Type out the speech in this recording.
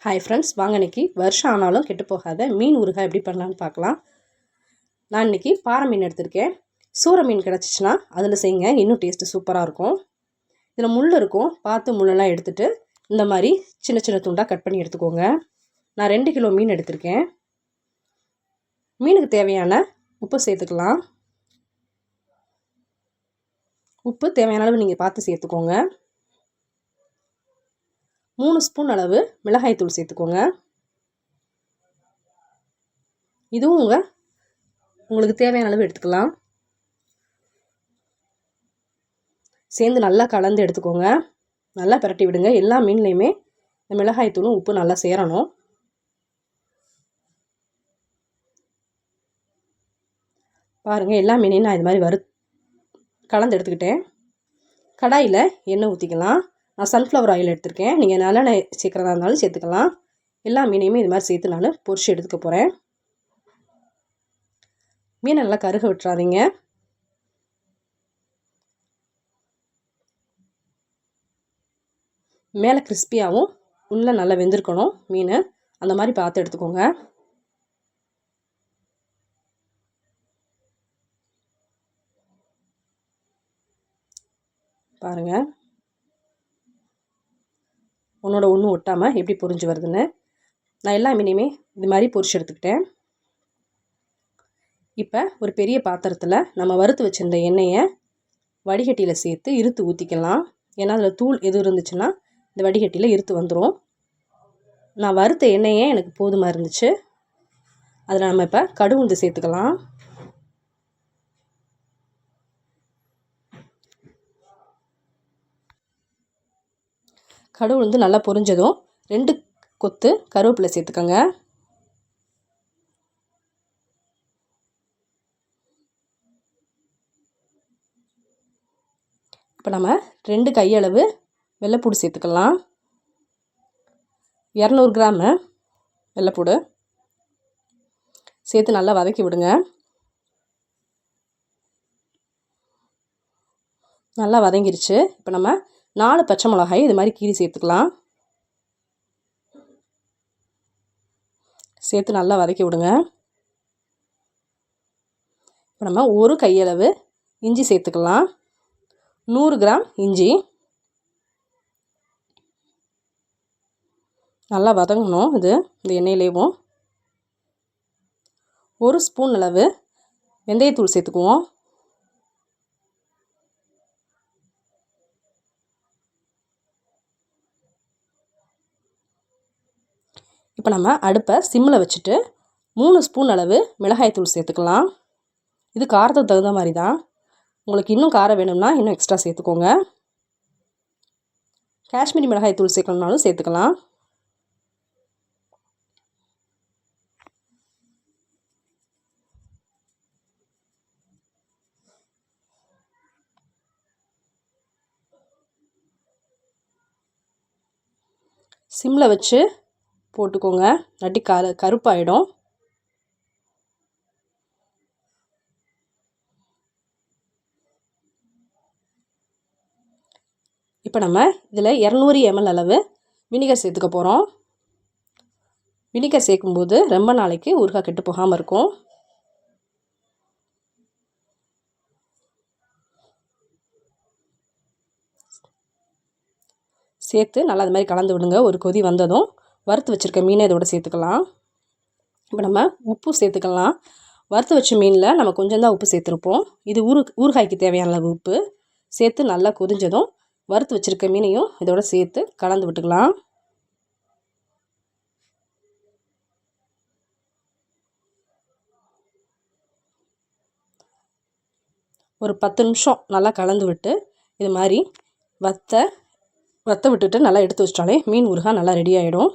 Hi friends, வாங்க இன்றைக்கி வருஷம் ஆனாலும் கெட்டு போகாத மீன் ஊறுகாய் எப்படி பண்ணலான்னு பார்க்கலாம். நான் இன்றைக்கி பாறை மீன் எடுத்திருக்கேன். சூரை மீன் கிடச்சிச்சின்னா அதில் செய்யுங்க, இன்னும் டேஸ்ட்டு சூப்பராக இருக்கும். இதில் முள் இருக்கும், பார்த்து முள்ளெல்லாம் எடுத்துகிட்டு இந்த மாதிரி சின்ன சின்ன துண்டாக கட் பண்ணி எடுத்துக்கோங்க. நான் 2 கிலோ மீன் எடுத்திருக்கேன். மீனுக்கு தேவையான உப்பு சேர்த்துக்கலாம். உப்பு தேவையான அளவு நீங்கள் பார்த்து சேர்த்துக்கோங்க. 3 ஸ்பூன் அளவு மிளகாய் தூள் சேர்த்துக்கோங்க. இதுவும் உங்களுக்கு தேவையான அளவு எடுத்துக்கலாம். சேர்ந்து நல்லா கலந்து எடுத்துக்கோங்க. நல்லா பிரட்டி விடுங்க. எல்லா மீன்லேயுமே இந்த மிளகாய் தூளும் உப்பு நல்லா சேரணும். பாருங்கள், எல்லா மீனையும் நான் இது மாதிரி கலந்து எடுத்துக்கிட்டேன். கடாயில் எண்ணெய் ஊற்றிக்கலாம். நான் சன்ஃப்ளவர் ஆயில் எடுத்திருக்கேன். நீங்கள் நல்லெண்ணெய் சேர்க்குறதா இருந்தாலும் சேர்த்துக்கலாம். எல்லா மீனையுமே இது மாதிரி சேர்த்து நான் பொரிச்சு எடுத்துக்க போகிறேன். மீனை நல்லா கருக விட்டுறாதீங்க. மேலே கிறிஸ்பியாகவும் உள்ளே நல்லா வெந்திருக்கணும் மீன். அந்த மாதிரி பார்த்து எடுத்துக்கோங்க. பாருங்கள், ஒன்றோட ஒன்று ஒட்டாமல் எப்படி பொரிஞ்சு வருதுன்னு. நான் எல்லா மீனையுமே இது மாதிரி பொரிச்சு எடுத்துக்கிட்டேன். இப்போ ஒரு பெரிய பாத்திரத்தில் நம்ம வறுத்து வச்சுருந்த எண்ணெயை வடிகட்டியில் சேர்த்து இருத்து ஊற்றிக்கலாம். ஏன்னா அதில் தூள் எதுவும் இருந்துச்சுன்னா இந்த வடிகட்டியில் இருத்து வந்துடும். நான் வறுத்த எண்ணெயே எனக்கு போதுமாக இருந்துச்சு. அதில் நம்ம இப்போ கடுகு உளுந்து சேர்த்துக்கலாம். கடுகு உளுந்து நல்லா பொரிஞ்சதும் 2 கொத்து கருவேப்பிலை சேர்த்துக்கோங்க. இப்போ நம்ம 2 கையளவு வெள்ளைப்பூடு சேர்த்துக்கலாம். 200 கிராம் வெள்ளைப்பூடு சேர்த்து நல்லா வதக்கி விடுங்க. நல்லா வதங்கிருச்சு. இப்போ நம்ம 4 பச்சை மிளகாய் இது மாதிரி கீரி சேர்த்துக்கலாம். சேர்த்து நல்லா வதக்கி விடுங்க. இப்போ நம்ம 1 கையளவு இஞ்சி சேர்த்துக்கலாம். 100 கிராம் இஞ்சி நல்லா வதங்கணும். இந்த எண்ணெயிலேயும் 1 ஸ்பூன் அளவு வெந்தயத்தூள் சேர்த்துக்குவோம். இப்போ நம்ம அடுப்பை சிம்மில் வச்சுட்டு 3 ஸ்பூன் அளவு மிளகாய்த்தூள் சேர்த்துக்கலாம். இது காரத்துக்கு தகுந்த மாதிரி தான். உங்களுக்கு இன்னும் காரம் வேணும்னா இன்னும் எக்ஸ்ட்ரா சேர்த்துக்கோங்க. காஷ்மீரி மிளகாய்த்தூள் சேர்க்கணும்னாலும் சேர்த்துக்கலாம். சிம்மில் வச்சு போட்டுக்கோங்க, இல்லாட்டி கருப்பாயிடும். இப்போ நம்ம இதில் 200 ml அளவு வினிகர் சேர்த்துக்க போகிறோம். வினிகர் சேர்க்கும்போது ரொம்ப நாளைக்கு ஊறுகாய் கெட்டு போகாமல் இருக்கும். சேர்த்து நல்லா அது மாதிரி கலந்து விடுங்க. ஒரு கொதி வந்ததும் வறுத்து வச்சுருக்க மீனை இதோட சேர்த்துக்கலாம். இப்போ நம்ம உப்பு சேர்த்துக்கலாம். வறுத்து வச்ச மீனில் நம்ம கொஞ்சம் தான் உப்பு சேர்த்துருப்போம். இது ஊறுகாய்க்கு தேவையான அளவு உப்பு சேர்த்து நல்லா கொதிஞ்சதும் வறுத்து வச்சுருக்க மீனையும் இதோட சேர்த்து கலந்து விட்டுக்கலாம். ஒரு 10 நிமிஷம் நல்லா கலந்து விட்டு இது மாதிரி வத்த விட்டுட்டு நல்லா எடுத்து வச்சிட்டாலே மீன் ஊறுகாய் நல்லா ரெடி ஆகிடும்.